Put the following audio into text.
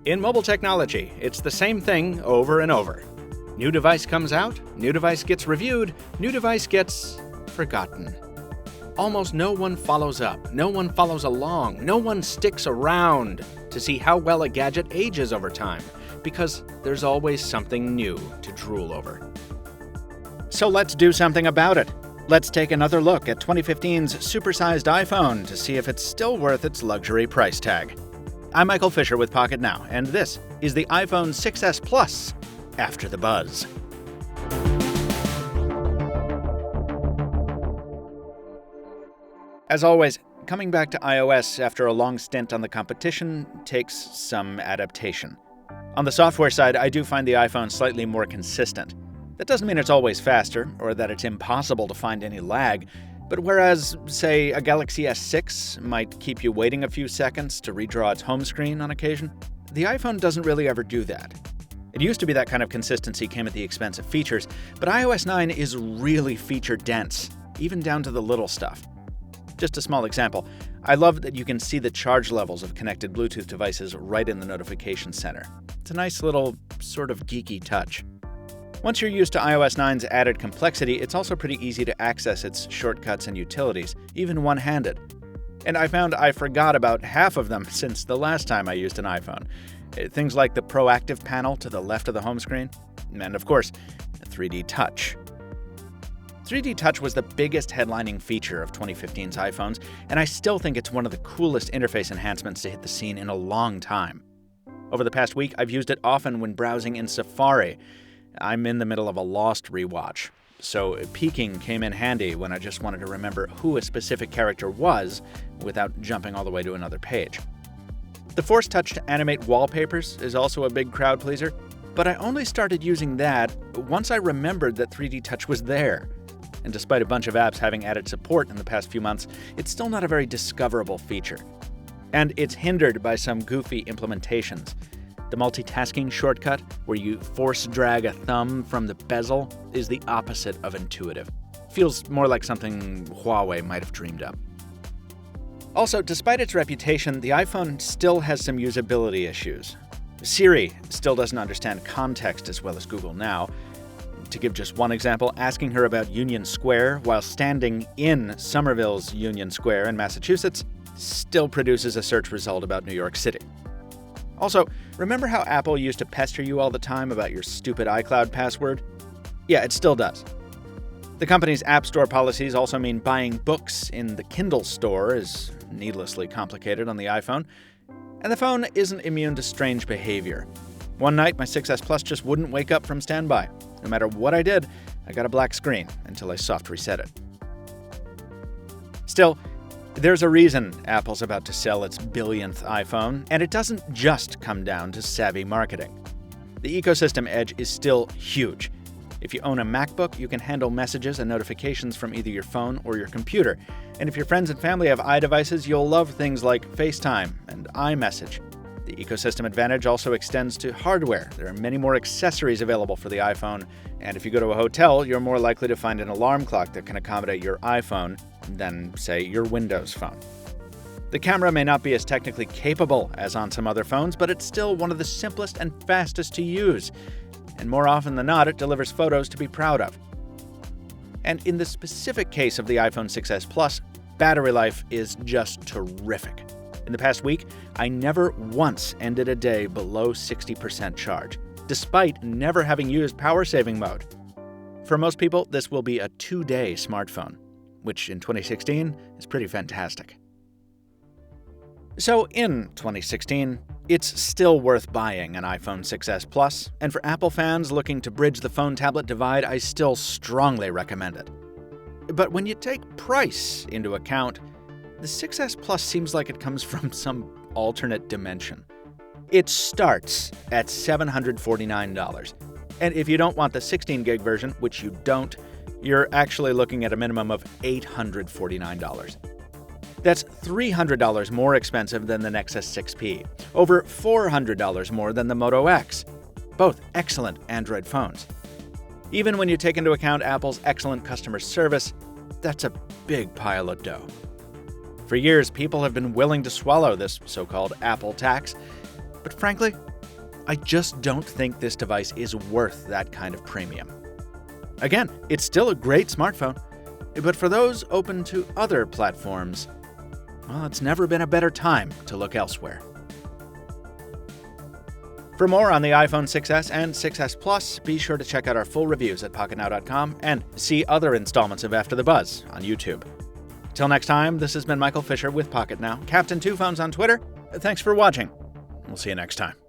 In mobile technology, it's the same thing over and over. New device comes out, new device gets reviewed, new device gets forgotten. Almost no one follows up, no one follows along, no one sticks around to see how well a gadget ages over time, because there's always something new to drool over. So let's do something about it. Let's take another look at 2015's supersized iPhone to see if it's still worth its luxury price tag. I'm Michael Fisher with Pocketnow, and this is the iPhone 6s Plus After the Buzz. As always, coming back to iOS after a long stint on the competition takes some adaptation. On the software side, I do find the iPhone slightly more consistent. That doesn't mean it's always faster, or that it's impossible to find any lag, but whereas, say, a Galaxy S6 might keep you waiting a few seconds to redraw its home screen on occasion, the iPhone doesn't really ever do that. It used to be that kind of consistency came at the expense of features, but iOS 9 is really feature-dense, even down to the little stuff. Just a small example, I love that you can see the charge levels of connected Bluetooth devices right in the notification center. It's a nice little, sort of geeky touch. Once you're used to iOS 9's added complexity, it's also pretty easy to access its shortcuts and utilities, even one-handed. And I found I forgot about half of them since the last time I used an iPhone. Things like the proactive panel to the left of the home screen, and of course, 3D Touch. 3D Touch was the biggest headlining feature of 2015's iPhones, and I still think it's one of the coolest interface enhancements to hit the scene in a long time. Over the past week, I've used it often when browsing in Safari. I'm in the middle of a Lost rewatch, so peeking came in handy when I just wanted to remember who a specific character was without jumping all the way to another page. The Force Touch to animate wallpapers is also a big crowd pleaser, but I only started using that once I remembered that 3D Touch was there. And despite a bunch of apps having added support in the past few months, it's still not a very discoverable feature. And it's hindered by some goofy implementations. The multitasking shortcut, where you force drag a thumb from the bezel, is the opposite of intuitive. Feels more like something Huawei might have dreamed up. Also, despite its reputation, the iPhone still has some usability issues. Siri still doesn't understand context as well as Google Now. To give just one example, asking her about Union Square while standing in Somerville's Union Square in Massachusetts still produces a search result about New York City. Also, remember how Apple used to pester you all the time about your stupid iCloud password? Yeah, it still does. The company's App Store policies also mean buying books in the Kindle store is needlessly complicated on the iPhone, and the phone isn't immune to strange behavior. One night, my 6s Plus just wouldn't wake up from standby. No matter what I did, I got a black screen until I soft reset it. Still, there's a reason Apple's about to sell its billionth iPhone, and it doesn't just come down to savvy marketing. The ecosystem edge is still huge. If you own a MacBook, you can handle messages and notifications from either your phone or your computer. And if your friends and family have iDevices, you'll love things like FaceTime and iMessage. The ecosystem advantage also extends to hardware. There are many more accessories available for the iPhone, and if you go to a hotel, you're more likely to find an alarm clock that can accommodate your iPhone than, say, your Windows phone. The camera may not be as technically capable as on some other phones, but it's still one of the simplest and fastest to use, and more often than not, it delivers photos to be proud of. And in the specific case of the iPhone 6s Plus, battery life is just terrific. In the past week, I never once ended a day below 60% charge, despite never having used power-saving mode. For most people, this will be a 2-day smartphone, which in 2016 is pretty fantastic. So in 2016, it's still worth buying an iPhone 6s Plus, and for Apple fans looking to bridge the phone-tablet divide, I still strongly recommend it. But when you take price into account, the 6s Plus seems like it comes from some alternate dimension. It starts at $749, and if you don't want the 16-gig version, which you don't, you're actually looking at a minimum of $849. That's $300 more expensive than the Nexus 6P, over $400 more than the Moto X. Both excellent Android phones. Even when you take into account Apple's excellent customer service, that's a big pile of dough. For years, people have been willing to swallow this so-called Apple tax, but frankly, I just don't think this device is worth that kind of premium. Again, it's still a great smartphone, but for those open to other platforms, well, it's never been a better time to look elsewhere. For more on the iPhone 6s and 6s Plus, be sure to check out our full reviews at pocketnow.com and see other installments of After the Buzz on YouTube. Till next time, this has been Michael Fisher with Pocketnow, Captain Two Phones on Twitter. Thanks for watching. We'll see you next time.